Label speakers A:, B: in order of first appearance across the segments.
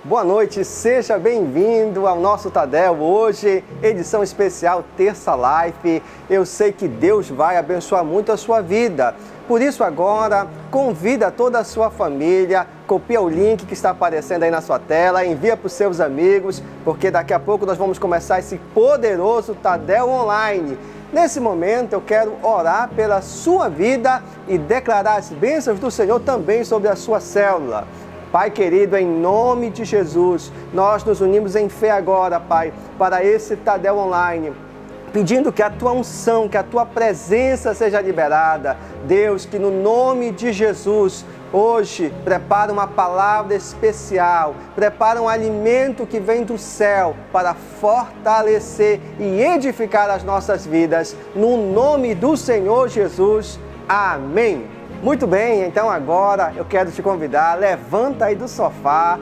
A: Boa noite, seja bem-vindo ao nosso Tadel. Hoje, edição especial Terça Life. Eu sei que Deus vai abençoar muito a sua vida. Por isso agora, convida toda a sua família, copia o link que está aparecendo aí na sua tela, envia para os seus amigos, porque daqui a pouco nós vamos começar esse poderoso Tadel Online. Nesse momento eu quero orar pela sua vida e declarar as bênçãos do Senhor também sobre a sua célula. Pai querido, em nome de Jesus, nós nos unimos em fé agora, Pai, para esse Tadel Online, pedindo que a Tua unção, que a Tua presença seja liberada. Deus, que no nome de Jesus, hoje, prepara uma palavra especial, prepara um alimento que vem do céu para fortalecer e edificar as nossas vidas. No nome do Senhor Jesus, amém. Muito bem, então agora eu quero te convidar, levanta aí do sofá,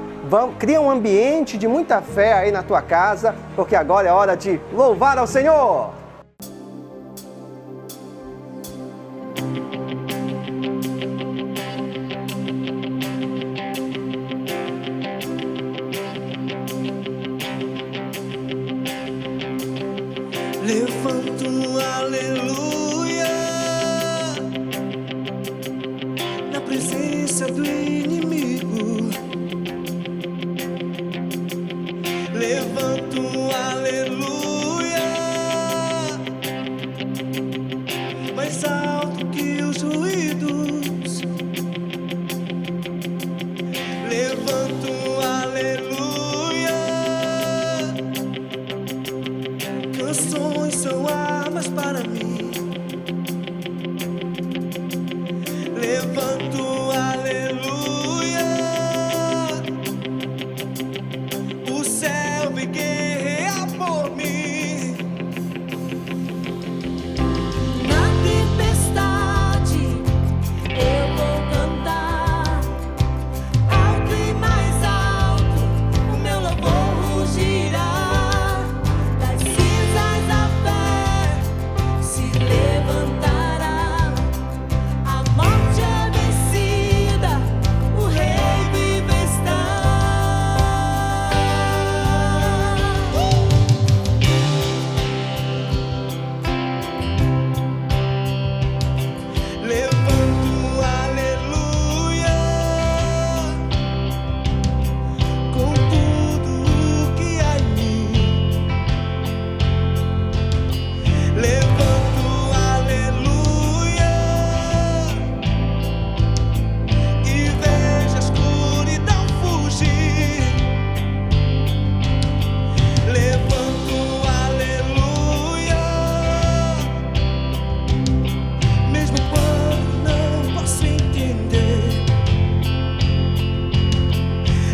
A: cria um ambiente de muita fé aí na tua casa, porque agora é hora de louvar ao Senhor!
B: Levanto um aleluia na presença do inimigo. Levanto um aleluia mais alto que os ruídos. Levanto um aleluia. Canções são armas para mim. Levanto um aleluia. O céu vem guerrear por mim.
C: Na tempestade eu vou cantar alto e mais alto, o meu louvor rugirá. Das cinzas a fé se levantará. A morte é vencida, o rei vive está.
B: Levanto um aleluia com tudo o que há em mim. Levanto um aleluia e vejo a escuridão fugir. Levanto um aleluia mesmo quando não posso entender.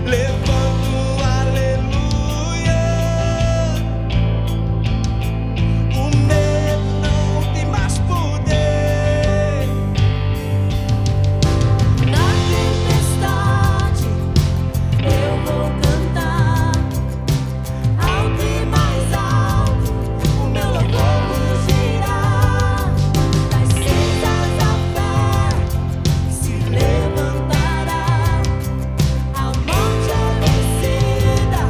B: Levanto um aleluia. O medo não tem mais poder.
C: Na tempestade eu vou cantar alto e mais alto, o meu louvor rugirá. Das cinzas a fé se levantará. A morte é vencida,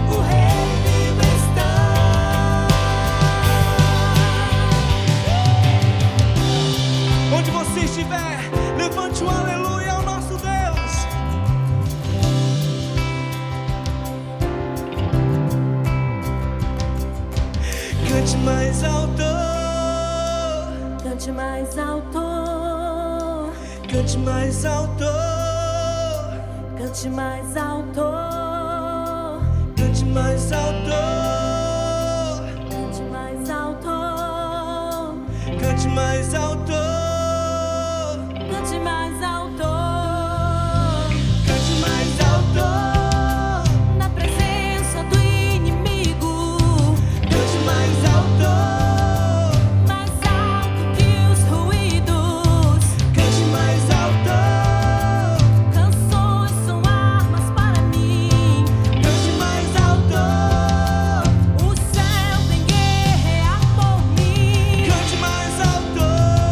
C: o rei vive está.
B: Onde você estiver, levante um aleluia ao nosso Deus. Cante mais alto,
C: Cante mais alto,
B: cante mais alto,
C: cante mais alto,
B: cante mais alto,
C: cante mais alto,
B: cante mais alto,
C: cante mais alto.
B: cante mais alto,
C: Na presença do inimigo,
B: cante mais alto,
C: mais alto que os ruídos.
B: cante mais alto,
C: Canções são armas para mim.
B: cante mais alto,
C: O céu vem guerrear por mim.
B: cante mais alto.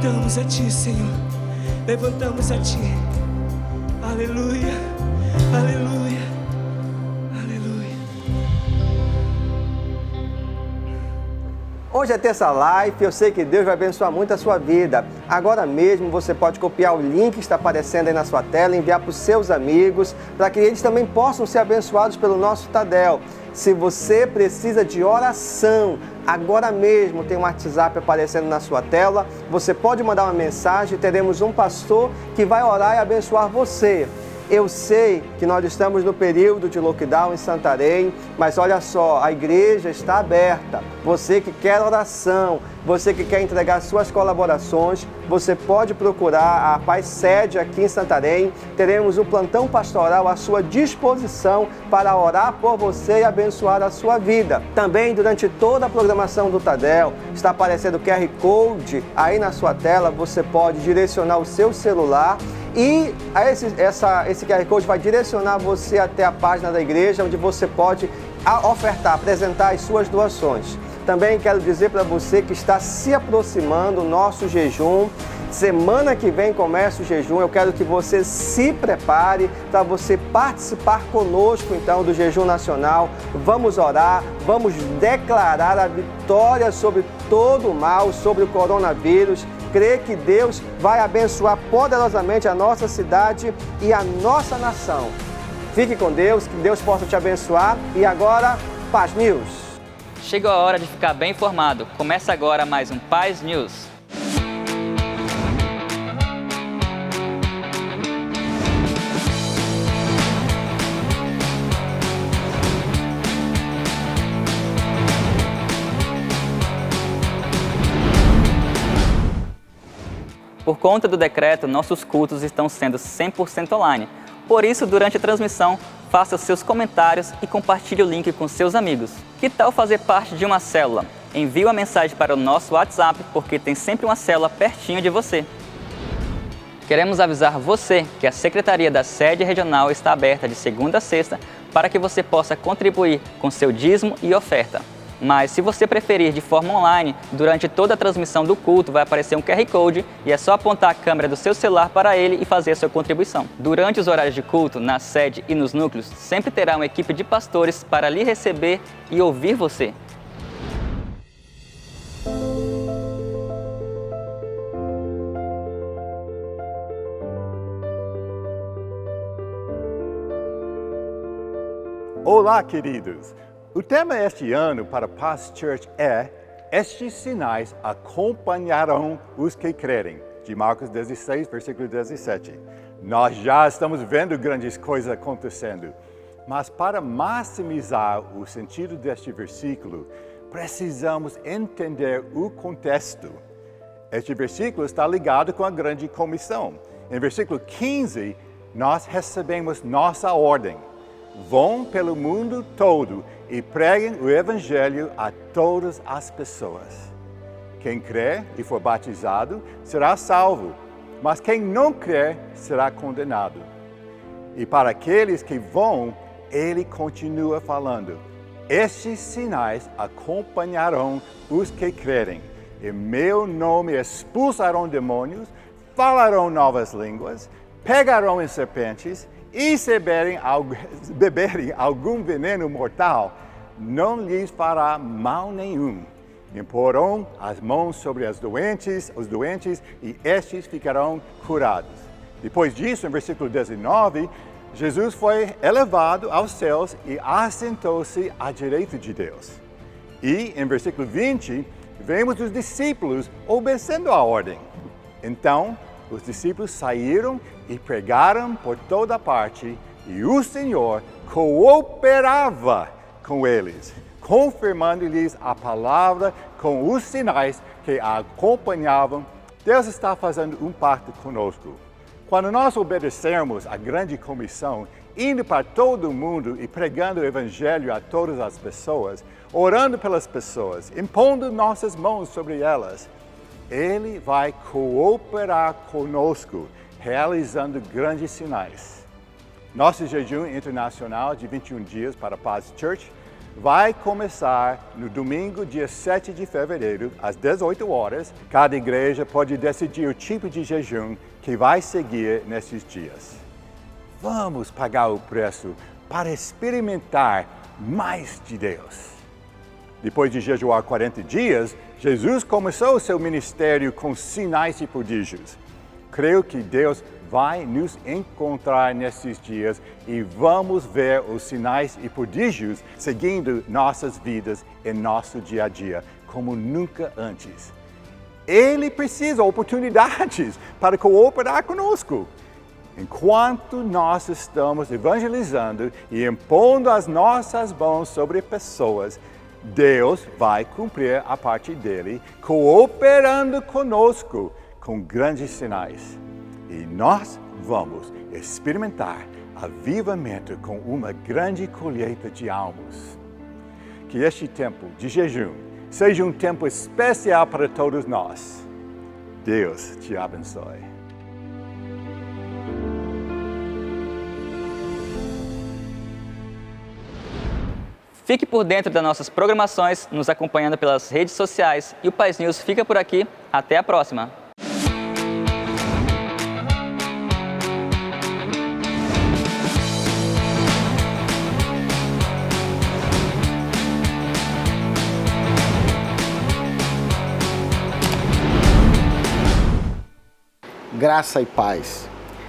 B: levantamos a Ti, Senhor. Levantamos a Ti. Aleluia, aleluia, aleluia.
A: Hoje é terça live, eu sei que Deus vai abençoar muito a sua vida. Agora mesmo você pode copiar o link que está aparecendo aí na sua tela, enviar para os seus amigos, para que eles também possam ser abençoados pelo nosso Tadel. Se você precisa de oração, agora mesmo tem um WhatsApp aparecendo na sua tela, você pode mandar uma mensagem, teremos um pastor que vai orar e abençoar você. Eu sei que nós estamos no período de lockdown em Santarém, mas olha só, a igreja está aberta. Você que quer oração, você que quer entregar suas colaborações, você pode procurar a Paz Sede aqui em Santarém. Teremos um plantão pastoral à sua disposição para orar por você e abençoar a sua vida. Também, durante toda a programação do Tadel, está aparecendo o QR Code aí na sua tela. Você pode direcionar o seu celular e esse QR Code vai direcionar você até a página da igreja, onde você pode ofertar, apresentar as suas doações. Também quero dizer para você que está se aproximando o nosso jejum. Semana que vem começa o jejum. Eu quero que você se prepare para você participar conosco então do jejum nacional. Vamos orar, vamos declarar a vitória sobre todo o mal, sobre o coronavírus. Crer que Deus vai abençoar poderosamente a nossa cidade e a nossa nação. Fique com Deus, que Deus possa te abençoar. E agora, Paz News.
D: Chegou a hora de ficar bem informado. Começa agora mais um Paz News. Por conta do decreto, nossos cultos estão sendo 100% online. Por isso, durante a transmissão, faça os seus comentários e compartilhe o link com seus amigos. Que tal fazer parte de uma célula? Envie uma mensagem para o nosso WhatsApp, porque tem sempre uma célula pertinho de você. Queremos avisar você que a Secretaria da Sede Regional está aberta de segunda a sexta para que você possa contribuir com seu dízimo e oferta. Mas se você preferir de forma online, durante toda a transmissão do culto vai aparecer um QR Code e é só apontar a câmera do seu celular para ele e fazer a sua contribuição. Durante os horários de culto, na sede e nos núcleos, sempre terá uma equipe de pastores para lhe receber e ouvir você.
E: Olá, queridos! O tema este ano para Paz Church é Estes sinais acompanharão os que crerem, de Marcos 16, versículo 17. Nós já estamos vendo grandes coisas acontecendo, mas para maximizar o sentido deste versículo, precisamos entender o contexto. Este versículo está ligado com a grande comissão. Em versículo 15, nós recebemos nossa ordem. Vão pelo mundo todo e preguem o Evangelho a todas as pessoas. Quem crer e for batizado será salvo, mas quem não crer será condenado. E para aqueles que vão, ele continua falando: estes sinais acompanharão os que crerem. Em meu nome expulsarão demônios, falarão novas línguas, pegarão em serpentes, e se beberem algum veneno mortal, não lhes fará mal nenhum. Imporão as mãos sobre os doentes e estes ficarão curados. Depois disso, em versículo 19, Jesus foi elevado aos céus e assentou-se à direita de Deus. E, em versículo 20, vemos os discípulos obedecendo a ordem. Então, os discípulos saíram e pregaram por toda parte, e o Senhor cooperava com eles, confirmando-lhes a palavra com os sinais que a acompanhavam. Deus está fazendo um pacto conosco. Quando nós obedecermos à grande comissão, indo para todo o mundo e pregando o Evangelho a todas as pessoas, orando pelas pessoas, impondo nossas mãos sobre elas, Ele vai cooperar conosco, realizando grandes sinais. Nosso jejum internacional de 21 dias para Paz Church vai começar no domingo, dia 7 de fevereiro, às 18 horas. Cada igreja pode decidir o tipo de jejum que vai seguir nesses dias. Vamos pagar o preço para experimentar mais de Deus. Depois de jejuar 40 dias, Jesus começou seu ministério com sinais e prodígios. Creio que Deus vai nos encontrar nesses dias e vamos ver os sinais e prodígios seguindo nossas vidas em nosso dia a dia, como nunca antes. Ele precisa de oportunidades para cooperar conosco. Enquanto nós estamos evangelizando e impondo as nossas mãos sobre pessoas, Deus vai cumprir a parte dele, cooperando conosco com grandes sinais. E nós vamos experimentar avivamento com uma grande colheita de almas. Que este tempo de jejum seja um tempo especial para todos nós. Deus te abençoe.
D: Fique por dentro das nossas programações, nos acompanhando pelas redes sociais. E o Paz News fica por aqui. Até a próxima!
F: Graça e paz.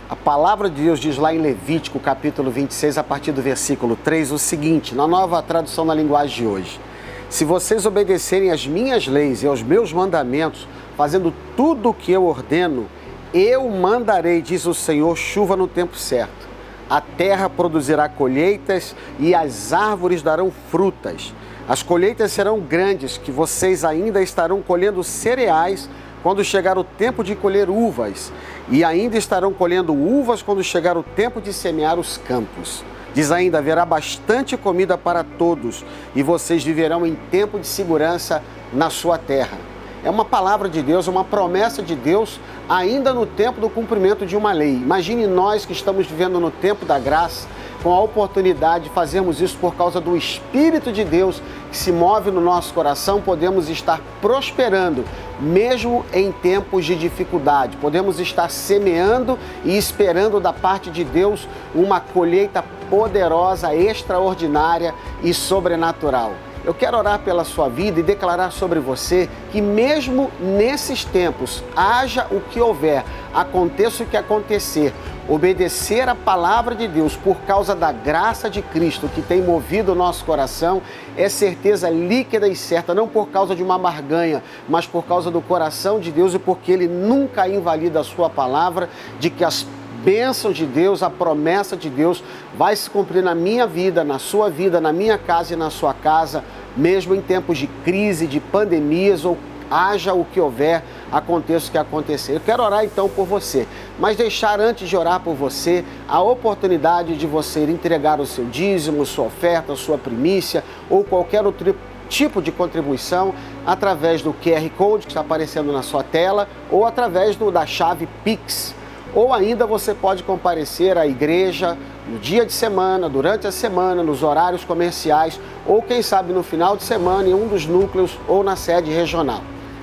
F: A palavra de Deus diz lá em Levítico, capítulo 26, a partir do versículo 3, o seguinte, na nova tradução na linguagem de hoje. Se vocês obedecerem às minhas leis e aos meus mandamentos, fazendo tudo o que eu ordeno, eu mandarei, diz o Senhor, chuva no tempo certo. A terra produzirá colheitas e as árvores darão frutas. As colheitas serão grandes, que vocês ainda estarão colhendo cereais quando chegar o tempo de colher uvas, e ainda estarão colhendo uvas quando chegar o tempo de semear os campos. Diz ainda, haverá bastante comida para todos, e vocês viverão em tempo de segurança na sua terra. É uma palavra de Deus, uma promessa de Deus, ainda no tempo do cumprimento de uma lei. Imagine nós que estamos vivendo no tempo da graça, com a oportunidade de fazermos isso por causa do Espírito de Deus que se move no nosso coração, podemos estar prosperando, mesmo em tempos de dificuldade. Podemos estar semeando e esperando da parte de Deus uma colheita poderosa, extraordinária e sobrenatural. Eu quero orar pela sua vida e declarar sobre você que mesmo nesses tempos, haja o que houver, aconteça o que acontecer, obedecer a palavra de Deus por causa da graça de Cristo que tem movido o nosso coração é certeza líquida e certa, não por causa de uma barganha, mas por causa do coração de Deus e porque Ele nunca invalida a sua palavra de que as bênçãos de Deus, a promessa de Deus vai se cumprir na minha vida, na sua vida, na minha casa e na sua casa, mesmo em tempos de crise, de pandemias ou haja o que houver, aconteça o que acontecer. Eu quero orar então por você, mas deixar antes de orar por você a oportunidade de você entregar o seu dízimo, sua oferta, sua primícia ou qualquer outro tipo de contribuição através do QR Code que está aparecendo na sua tela ou através da chave Pix. Ou ainda você pode comparecer à igreja no dia de semana, durante a semana, nos horários comerciais ou quem sabe no final de semana em um dos núcleos ou na sede regional.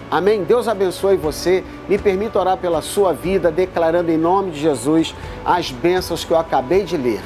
F: Amém? Deus abençoe você. Me permita orar pela sua vida, declarando em nome de Jesus as bênçãos que eu acabei de ler.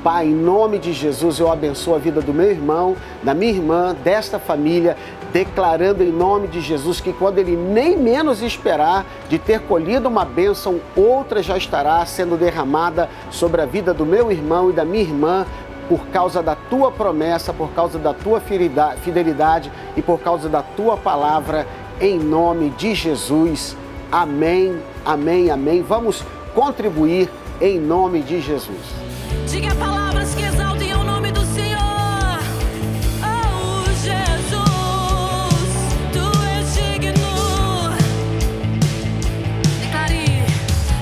F: Pai, em nome de Jesus, eu abençoo a vida do meu irmão, da minha irmã, desta família, declarando em nome de Jesus que quando ele nem menos esperar de ter colhido uma bênção, outra já estará sendo derramada sobre a vida do meu irmão e da minha irmã, por causa da tua promessa, por causa da tua fidelidade e por causa da tua palavra, em nome de Jesus. Amém, amém, amém. Vamos contribuir em nome de Jesus.
C: Diga palavras que exaltem o nome do Senhor. Oh, Jesus, tu és digno. Declare: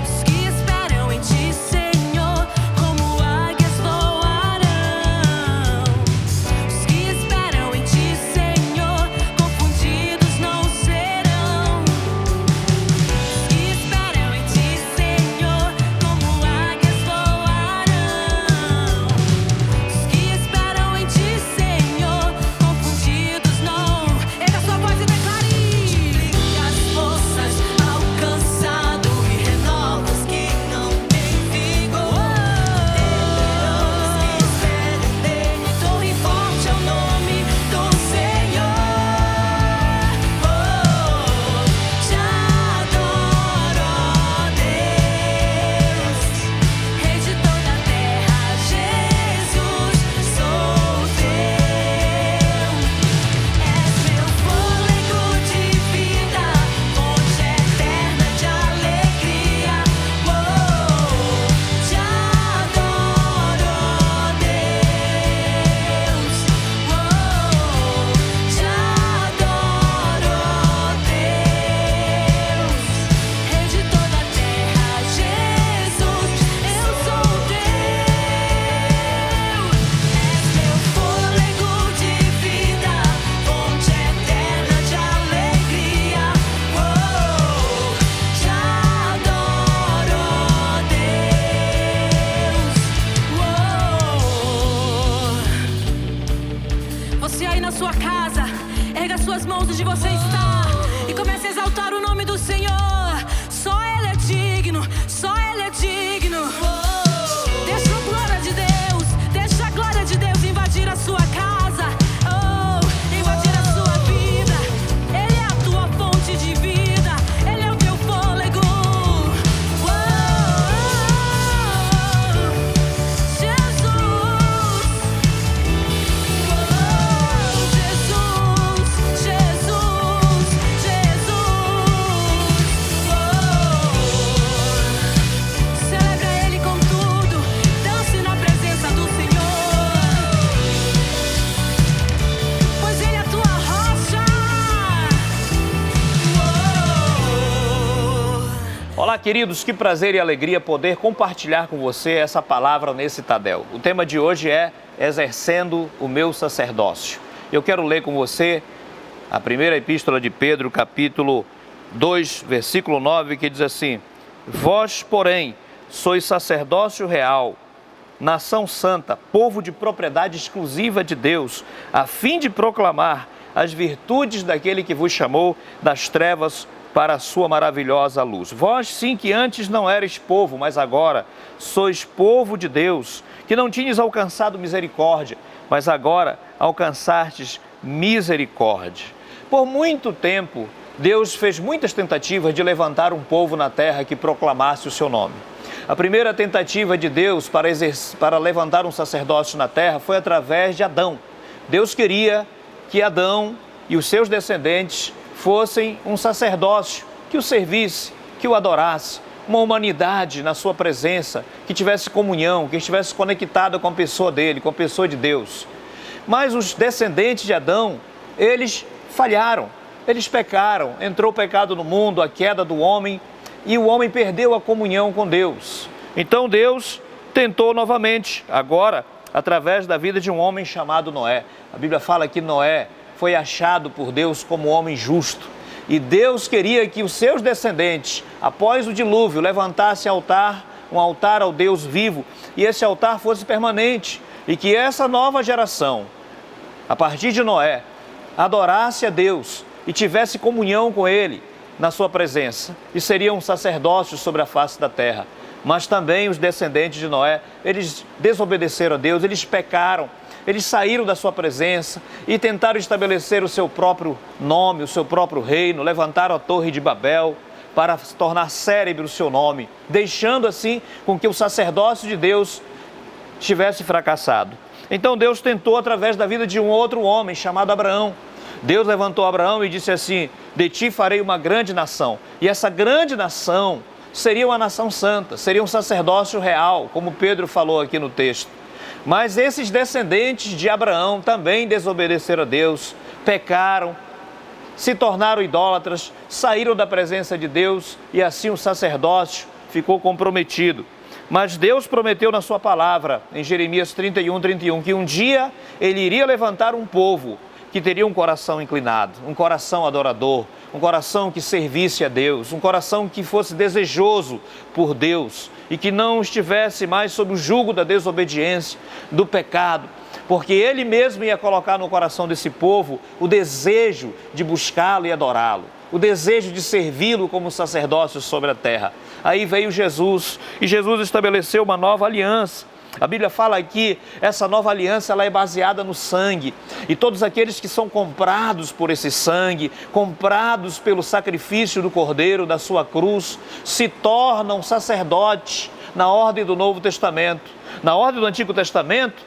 C: os que esperam em ti, Senhor, como águias voarão. Os que esperam em ti, Senhor, confundidos não serão. Os que esperam em ti, Senhor, como águias voarão. casa, erga suas mãos onde você está e comece a exaltar o nome do Senhor. Só Ele é digno, só Ele é digno. Deixa a glória de Deus, deixa a glória de Deus invadir a sua casa, invadir a sua vida. Ele é a tua fonte de vida, Ele é o teu fôlego.
G: Olá, queridos, que prazer e alegria poder compartilhar com você essa palavra nesse Tadel. O tema de hoje é Exercendo o meu sacerdócio. Eu quero ler com você a primeira epístola de Pedro, capítulo 2, versículo 9, que diz assim: Vós, porém, sois sacerdócio real, nação santa, povo de propriedade exclusiva de Deus, a fim de proclamar as virtudes daquele que vos chamou das trevas para a sua maravilhosa luz. Vós sim que antes não erais povo, mas agora sois povo de Deus, que não tinhas alcançado misericórdia, mas agora alcançastes misericórdia. Por muito tempo, Deus fez muitas tentativas de levantar um povo na terra que proclamasse o seu nome. A primeira tentativa de Deus para levantar um sacerdócio na terra foi através de Adão. Deus queria que Adão e os seus descendentes fossem um sacerdócio que o servisse, que o adorasse, uma humanidade na sua presença, que tivesse comunhão, que estivesse conectada com a pessoa dele, com a pessoa de Deus. Mas os descendentes de Adão, eles falharam, eles pecaram, entrou o pecado no mundo, a queda do homem, e o homem perdeu a comunhão com Deus. Então Deus tentou novamente, agora através da vida de um homem chamado Noé. A Bíblia fala que Noé foi achado por Deus como homem justo. E Deus queria que os seus descendentes, após o dilúvio, levantassem um altar ao Deus vivo, e esse altar fosse permanente, e que essa nova geração, a partir de Noé, adorasse a Deus e tivesse comunhão com Ele na sua presença, e seriam sacerdócios sobre a face da terra. Mas também os descendentes de Noé, eles desobedeceram a Deus, eles pecaram, eles saíram da sua presença e tentaram estabelecer o seu próprio nome, o seu próprio reino, levantaram a Torre de Babel para se tornar célebre o seu nome, deixando assim com que o sacerdócio de Deus tivesse fracassado. Então Deus tentou através da vida de um outro homem chamado Abraão. Deus levantou Abraão e disse assim: de ti farei uma grande nação. E essa grande nação seria uma nação santa, seria um sacerdócio real, como Pedro falou aqui no texto. Mas esses descendentes de Abraão também desobedeceram a Deus, pecaram, se tornaram idólatras, saíram da presença de Deus e assim o sacerdócio ficou comprometido. Mas Deus prometeu na sua palavra, em Jeremias 31, que um dia Ele iria levantar um povo que teria um coração inclinado, um coração adorador, um coração que servisse a Deus, um coração que fosse desejoso por Deus e que não estivesse mais sob o jugo da desobediência, do pecado, porque Ele mesmo ia colocar no coração desse povo o desejo de buscá-lo e adorá-lo, o desejo de servi-lo como sacerdócio sobre a terra. Aí veio Jesus e Jesus estabeleceu uma nova aliança. A Bíblia fala que essa nova aliança ela é baseada no sangue, e todos aqueles que são comprados por esse sangue, comprados pelo sacrifício do Cordeiro, da sua cruz, se tornam sacerdotes na ordem do Novo Testamento. Na ordem do Antigo Testamento,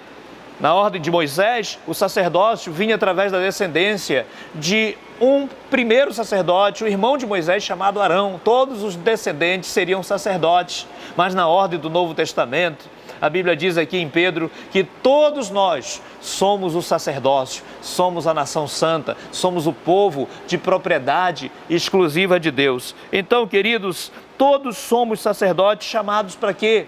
G: na ordem de Moisés, o sacerdócio vinha através da descendência de um primeiro sacerdote, o irmão de Moisés chamado Arão. Todos os descendentes seriam sacerdotes, mas na ordem do Novo Testamento, a Bíblia diz aqui em Pedro que todos nós somos o sacerdócio, somos a nação santa, somos o povo de propriedade exclusiva de Deus. Então, queridos, todos somos sacerdotes chamados para quê?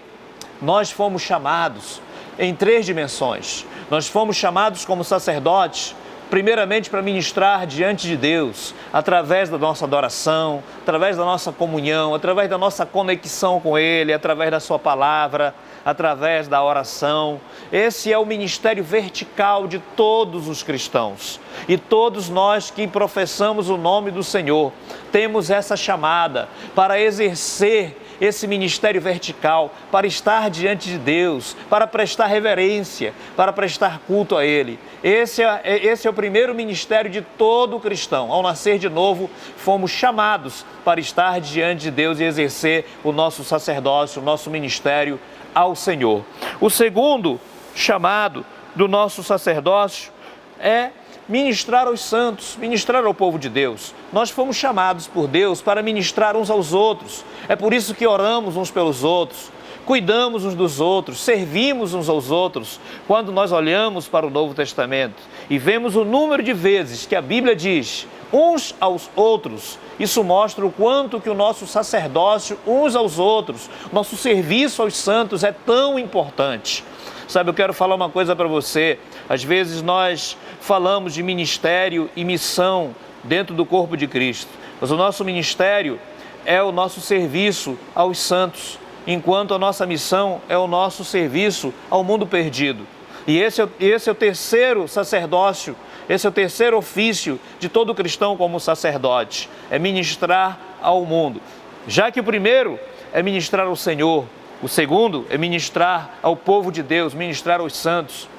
G: Nós fomos chamados em 3 dimensões. Nós fomos chamados como sacerdotes, primeiramente para ministrar diante de Deus, através da nossa adoração, através da nossa comunhão, através da nossa conexão com Ele, através da sua palavra, através da oração. Esse é o ministério vertical de todos os cristãos. E todos nós que professamos o nome do Senhor, temos essa chamada para exercer esse ministério vertical, para estar diante de Deus, para prestar reverência, para prestar culto a Ele. Esse é o primeiro ministério de todo cristão. Ao nascer de novo, fomos chamados para estar diante de Deus e exercer o nosso sacerdócio, o nosso ministério ao Senhor. O segundo chamado do nosso sacerdócio é ministrar aos santos, ministrar ao povo de Deus. Nós fomos chamados por Deus para ministrar uns aos outros. É por isso que oramos uns pelos outros, cuidamos uns dos outros, servimos uns aos outros. Quando nós olhamos para o Novo Testamento e vemos o número de vezes que a Bíblia diz uns aos outros, isso mostra o quanto que o nosso sacerdócio uns aos outros, nosso serviço aos santos é tão importante. Sabe, eu quero falar uma coisa para você. Às vezes nós falamos de ministério e missão dentro do corpo de Cristo, mas o nosso ministério é o nosso serviço aos santos, enquanto a nossa missão é o nosso serviço ao mundo perdido. E esse é o terceiro sacerdócio, esse é o terceiro ofício de todo cristão como sacerdote, é ministrar ao mundo. Já que o primeiro é ministrar ao Senhor, o segundo é ministrar ao povo de Deus, ministrar aos santos.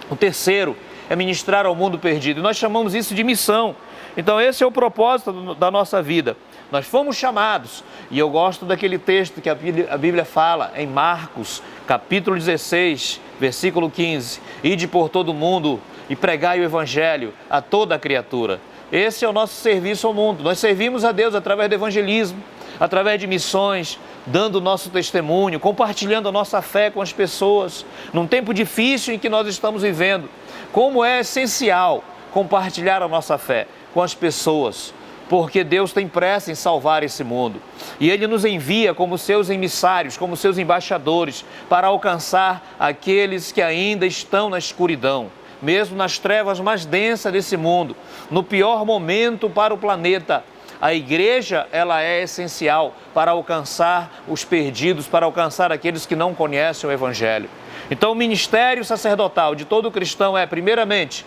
G: O terceiro é ministrar ao mundo perdido. E nós chamamos isso de missão. Então esse é o propósito da nossa vida. Nós fomos chamados, e eu gosto daquele texto que a Bíblia fala em Marcos, capítulo 16, versículo 15. Ide por todo o mundo e pregai o evangelho a toda a criatura. Esse é o nosso serviço ao mundo. Nós servimos a Deus através do evangelismo, através de missões, dando o nosso testemunho, compartilhando a nossa fé com as pessoas. Num tempo difícil em que nós estamos vivendo, como é essencial compartilhar a nossa fé com as pessoas, porque Deus tem pressa em salvar esse mundo. E Ele nos envia como seus emissários, como seus embaixadores, para alcançar aqueles que ainda estão na escuridão, mesmo nas trevas mais densas desse mundo, no pior momento para o planeta. A igreja, ela é essencial para alcançar os perdidos, para alcançar aqueles que não conhecem o Evangelho. Então, o ministério sacerdotal de todo cristão é, primeiramente,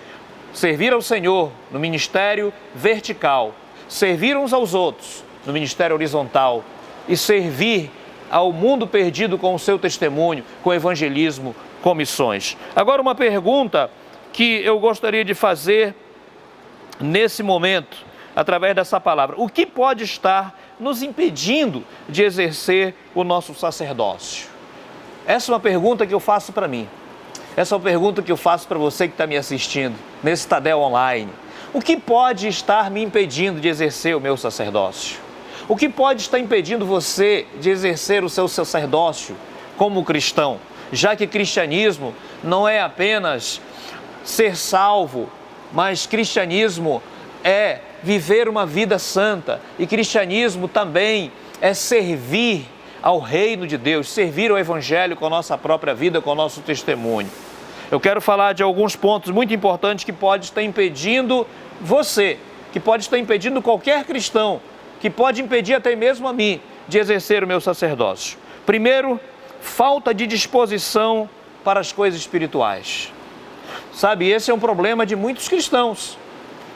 G: servir ao Senhor no ministério vertical, servir uns aos outros no ministério horizontal e servir ao mundo perdido com o seu testemunho, com evangelismo, com missões. Agora, uma pergunta que eu gostaria de fazer nesse momento, através dessa palavra: o que pode estar nos impedindo de exercer o nosso sacerdócio? Essa é uma pergunta que eu faço para mim. Essa é uma pergunta que eu faço para você que está me assistindo nesse Tadel Online. O que pode estar me impedindo de exercer o meu sacerdócio? O que pode estar impedindo você de exercer o seu sacerdócio como cristão? Já que cristianismo não é apenas ser salvo, mas cristianismo é viver uma vida santa, e cristianismo também é servir ao reino de Deus, servir ao Evangelho com a nossa própria vida, com o nosso testemunho. Eu quero falar de alguns pontos muito importantes que pode estar impedindo você, que pode estar impedindo qualquer cristão, que pode impedir até mesmo a mim de exercer o meu sacerdócio. Primeiro, falta de disposição para as coisas espirituais. Sabe, esse é um problema de muitos cristãos.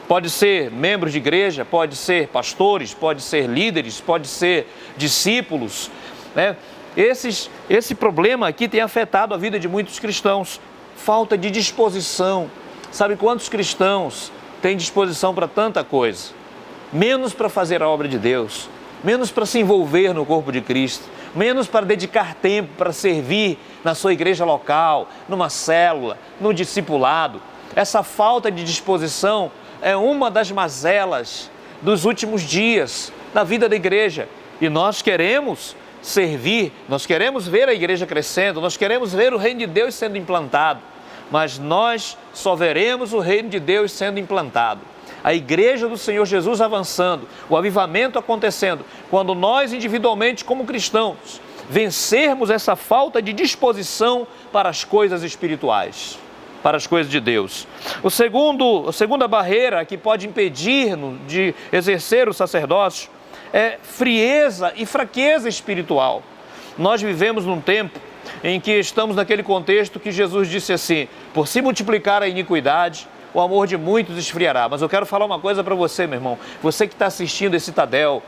G: Pode ser membros de igreja, pode ser pastores, pode ser líderes, pode ser discípulos, né? Esse problema aqui tem afetado a vida de muitos cristãos. Falta de disposição. Sabe quantos cristãos têm disposição para tanta coisa? Menos para fazer a obra de Deus, menos para se envolver no corpo de Cristo, menos para dedicar tempo para servir na sua igreja local, numa célula, no discipulado. Essa falta de disposição é uma das mazelas dos últimos dias na vida da igreja. E nós queremos servir, nós queremos ver a igreja crescendo, nós queremos ver o reino de Deus sendo implantado. Mas nós só veremos o reino de Deus sendo implantado, a igreja do Senhor Jesus avançando, o avivamento acontecendo, quando nós individualmente como cristãos vencermos essa falta de disposição para as coisas espirituais, para as coisas de Deus. A segunda barreira que pode impedir-nos de exercer o sacerdócio é frieza e fraqueza espiritual. Nós vivemos num tempo em que estamos naquele contexto que Jesus disse assim: por se multiplicar a iniquidade, o amor de muitos esfriará. Mas eu quero falar uma coisa para você, meu irmão, você que está assistindo esse Tadel,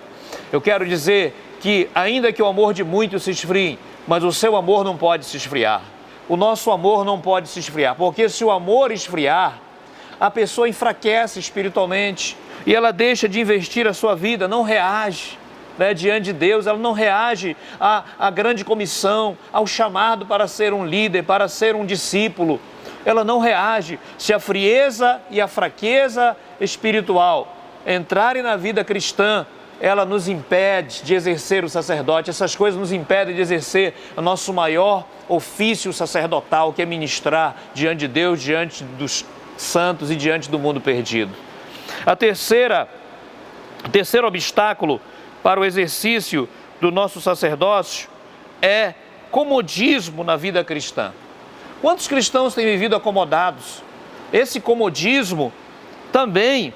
G: eu quero dizer que ainda que o amor de muitos se esfrie, mas o seu amor não pode se esfriar. O nosso amor não pode se esfriar, porque se o amor esfriar, a pessoa enfraquece espiritualmente e ela deixa de investir a sua vida, não reage, né, diante de Deus, ela não reage à grande comissão, ao chamado para ser um líder, para ser um discípulo. Ela não reage. Se a frieza e a fraqueza espiritual entrarem na vida cristã, ela nos impede de exercer o sacerdote. Essas coisas nos impedem de exercer o nosso maior ofício sacerdotal, que é ministrar diante de Deus, diante dos santos e diante do mundo perdido. O terceiro obstáculo para o exercício do nosso sacerdócio é comodismo na vida cristã. Quantos cristãos têm vivido acomodados? Esse comodismo também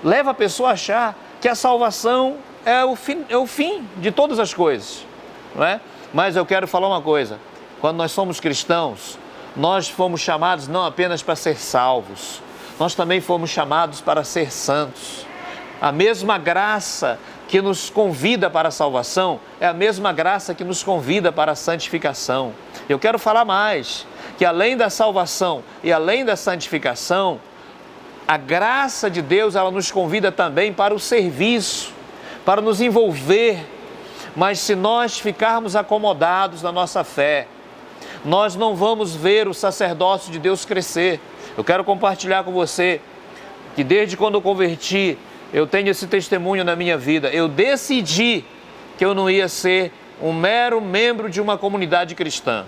G: leva a pessoa a achar que a salvação é o fim de todas as coisas, não é? Mas eu quero falar uma coisa: quando nós somos cristãos, nós fomos chamados não apenas para ser salvos, nós também fomos chamados para ser santos. A mesma graça que nos convida para a salvação é a mesma graça que nos convida para a santificação. Eu quero falar mais, que além da salvação e além da santificação, a graça de Deus, ela nos convida também para o serviço, para nos envolver. Mas se nós ficarmos acomodados na nossa fé, nós não vamos ver o sacerdócio de Deus crescer. Eu quero compartilhar com você que desde quando eu converti, eu tenho esse testemunho na minha vida. Eu decidi que eu não ia ser um mero membro de uma comunidade cristã,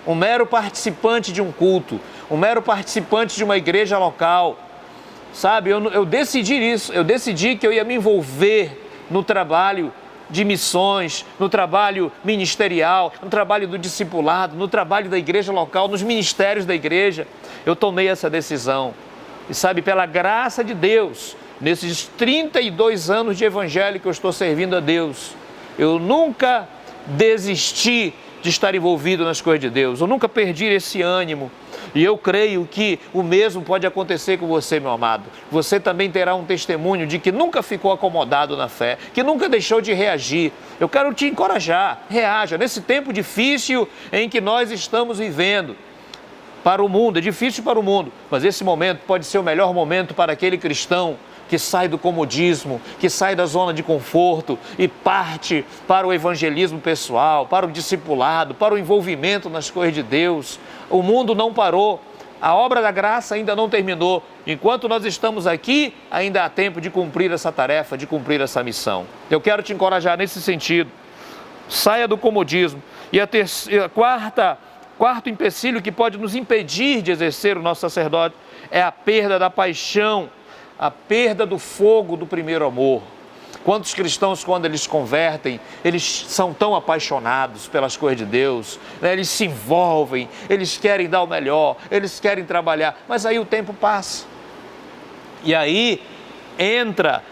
G: um mero participante de um culto, um mero participante de uma igreja local. Sabe, eu decidi isso, eu decidi que eu ia me envolver no trabalho de missões, no trabalho ministerial, no trabalho do discipulado, no trabalho da igreja local, nos ministérios da igreja. Eu tomei essa decisão. E sabe, pela graça de Deus, nesses 32 anos de evangelho que eu estou servindo a Deus, eu nunca desisti de estar envolvido nas coisas de Deus. Eu nunca perdi esse ânimo. E eu creio que o mesmo pode acontecer com você, meu amado. Você também terá um testemunho de que nunca ficou acomodado na fé, que nunca deixou de reagir. Eu quero te encorajar, reaja. Nesse tempo difícil em que nós estamos vivendo, para o mundo, é difícil para o mundo, mas esse momento pode ser o melhor momento para aquele cristão que sai do comodismo, que sai da zona de conforto e parte para o evangelismo pessoal, para o discipulado, para o envolvimento nas coisas de Deus. O mundo não parou, a obra da graça ainda não terminou. Enquanto nós estamos aqui, ainda há tempo de cumprir essa tarefa, de cumprir essa missão. Eu quero te encorajar nesse sentido. Saia do comodismo. E quarto empecilho que pode nos impedir de exercer o nosso sacerdócio é a perda da paixão, a perda do fogo do primeiro amor. Quantos cristãos, quando eles convertem, eles são tão apaixonados pelas coisas de Deus, né? Eles se envolvem, eles querem dar o melhor, eles querem trabalhar, mas aí o tempo passa. E aí entra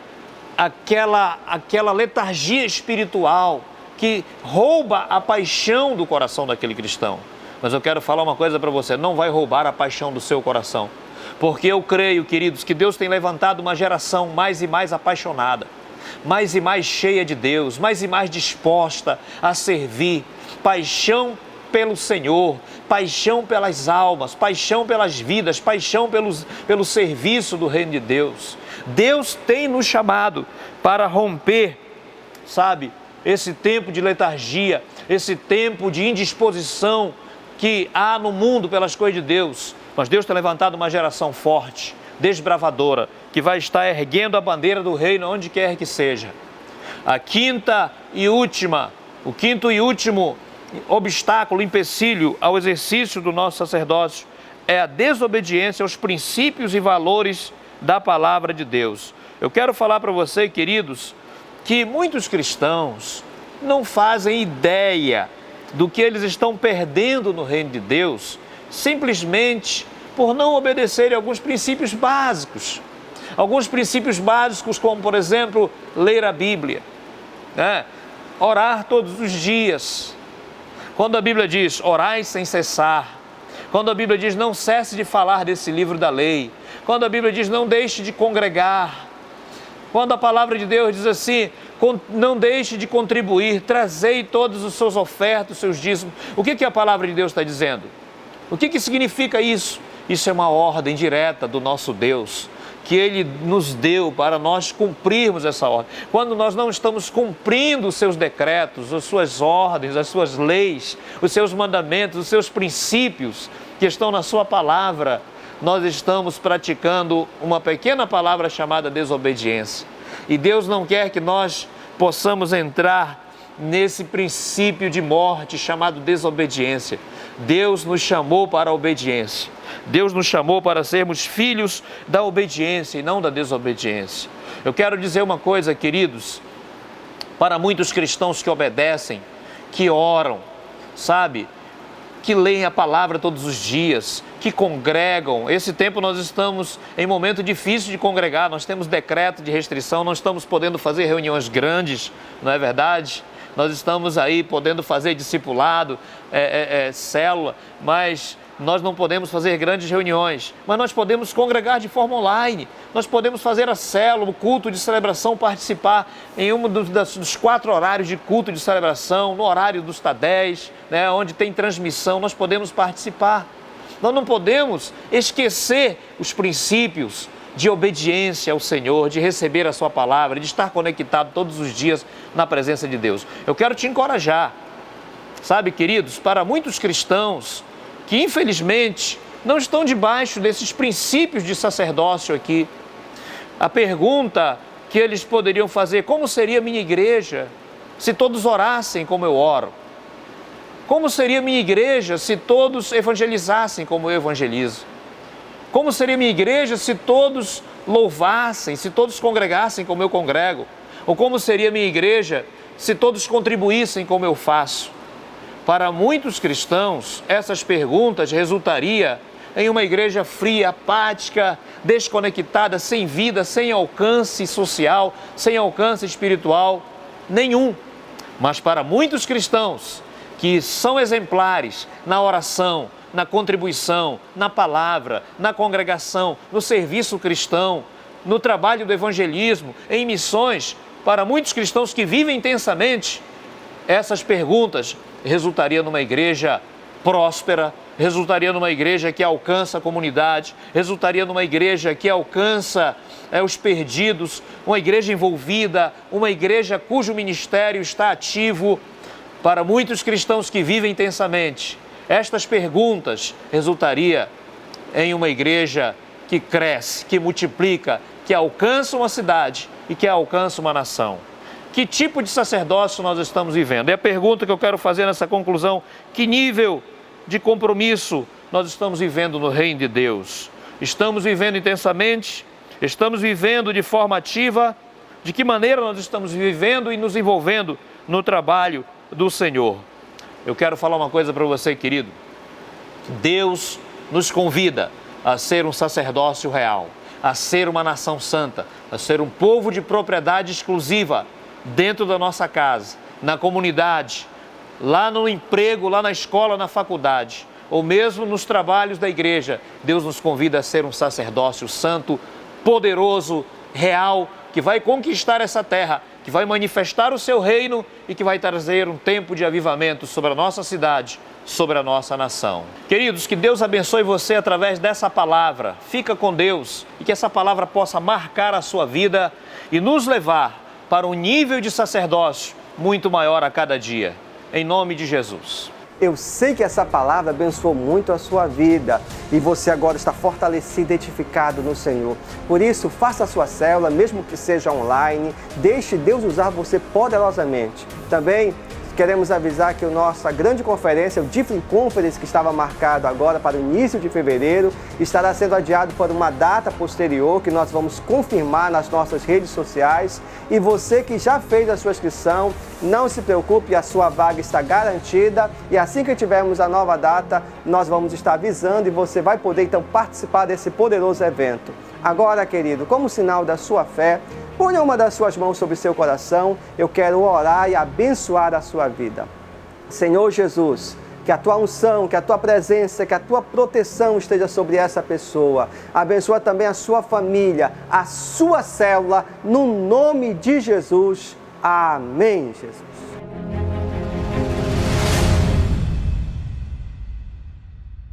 G: aquela letargia espiritual que rouba a paixão do coração daquele cristão. Mas eu quero falar uma coisa para você: não vai roubar a paixão do seu coração. Porque eu creio, queridos, que Deus tem levantado uma geração mais e mais apaixonada, mais e mais cheia de Deus, mais e mais disposta a servir. Paixão pelo Senhor, paixão pelas almas, paixão pelas vidas, paixão pelo serviço do reino de Deus. Deus tem nos chamado para romper, sabe, esse tempo de letargia, esse tempo de indisposição que há no mundo pelas coisas de Deus. Mas Deus tem levantado uma geração forte, desbravadora, que vai estar erguendo a bandeira do reino onde quer que seja. O quinto e último obstáculo, empecilho ao exercício do nosso sacerdócio é a desobediência aos princípios e valores da palavra de Deus. Eu quero falar para você, queridos, que muitos cristãos não fazem ideia do que eles estão perdendo no reino de Deus, simplesmente por não obedecerem alguns princípios básicos. Alguns princípios básicos, como, por exemplo, ler a Bíblia, né? Orar todos os dias, Quando a Bíblia diz, orai sem cessar. Quando a Bíblia diz, não cesse de falar desse livro da lei. Quando a Bíblia diz, não deixe de congregar. Quando a palavra de Deus diz assim, não deixe de contribuir, trazei todos os seus ofertas, os seus dízimos. O que a palavra de Deus está dizendo? O que significa isso? Isso é uma ordem direta do nosso Deus, que Ele nos deu para nós cumprirmos essa ordem. Quando nós não estamos cumprindo os seus decretos, as suas ordens, as suas leis, os seus mandamentos, os seus princípios que estão na sua palavra, nós estamos praticando uma pequena palavra chamada desobediência. E Deus não quer que nós possamos entrar nesse princípio de morte chamado desobediência. Deus nos chamou para a obediência. Deus nos chamou para sermos filhos da obediência e não da desobediência. Eu quero dizer uma coisa, queridos, para muitos cristãos que obedecem, que oram, sabe, que leem a palavra todos os dias, que congregam. Esse tempo nós estamos em momento difícil de congregar, nós temos decreto de restrição, não estamos podendo fazer reuniões grandes, não é verdade? Nós estamos aí podendo fazer discipulado, célula, mas nós não podemos fazer grandes reuniões, mas nós podemos congregar de forma online, nós podemos fazer a célula, o culto de celebração, participar em um dos 4 horários de culto de celebração, no horário dos Tadéis, né, onde tem transmissão, nós podemos participar. Nós não podemos esquecer os princípios de obediência ao Senhor, de receber a sua palavra, de estar conectado todos os dias na presença de Deus. Eu quero te encorajar, sabe, queridos, para muitos cristãos que infelizmente não estão debaixo desses princípios de sacerdócio aqui. A pergunta que eles poderiam fazer, como seria minha igreja se todos orassem como eu oro? Como seria minha igreja se todos evangelizassem como eu evangelizo? Como seria minha igreja se todos louvassem, se todos congregassem como eu congrego? Ou como seria minha igreja se todos contribuíssem como eu faço? Para muitos cristãos, essas perguntas resultariam em uma igreja fria, apática, desconectada, sem vida, sem alcance social, sem alcance espiritual nenhum. Mas para muitos cristãos que são exemplares na oração, na contribuição, na palavra, na congregação, no serviço cristão, no trabalho do evangelismo, em missões, para muitos cristãos que vivem intensamente, essas perguntas resultariam numa igreja próspera, resultaria numa igreja que alcança a comunidade, resultaria numa igreja que alcança os perdidos, uma igreja envolvida, uma igreja cujo ministério está ativo. Para muitos cristãos que vivem intensamente, estas perguntas resultaria em uma igreja que cresce, que multiplica, que alcança uma cidade e que alcança uma nação. Que tipo de sacerdócio nós estamos vivendo? É a pergunta que eu quero fazer nessa conclusão. Que nível de compromisso nós estamos vivendo no reino de Deus? Estamos vivendo intensamente? Estamos vivendo de forma ativa? De que maneira nós estamos vivendo e nos envolvendo no trabalho do Senhor? Eu quero falar uma coisa para você, querido. Deus nos convida a ser um sacerdócio real, a ser uma nação santa, a ser um povo de propriedade exclusiva dentro da nossa casa, na comunidade, lá no emprego, lá na escola, na faculdade, ou mesmo nos trabalhos da igreja. Deus nos convida a ser um sacerdócio santo, poderoso, real, que vai conquistar essa terra, que vai manifestar o seu reino e que vai trazer um tempo de avivamento sobre a nossa cidade, sobre a nossa nação. Queridos, que Deus abençoe você através dessa palavra. Fica com Deus e que essa palavra possa marcar a sua vida e nos levar para um nível de sacerdócio muito maior a cada dia. Em nome de Jesus.
A: Eu sei que essa palavra abençoou muito a sua vida e você agora está fortalecido, identificado no Senhor. Por isso, faça a sua célula, mesmo que seja online, deixe Deus usar você poderosamente. Também queremos avisar que a nossa grande conferência, o Different Conference, que estava marcado agora para o início de fevereiro, estará sendo adiado para uma data posterior, que nós vamos confirmar nas nossas redes sociais. E você que já fez a sua inscrição, não se preocupe, a sua vaga está garantida. E assim que tivermos a nova data, nós vamos estar avisando e você vai poder então participar desse poderoso evento. Agora, querido, como sinal da sua fé, ponha uma das suas mãos sobre o seu coração. Eu quero orar e abençoar a sua vida. Senhor Jesus, que a tua unção, que a tua presença, que a tua proteção esteja sobre essa pessoa. Abençoa também a sua família, a sua célula, no nome de Jesus. Amém, Jesus.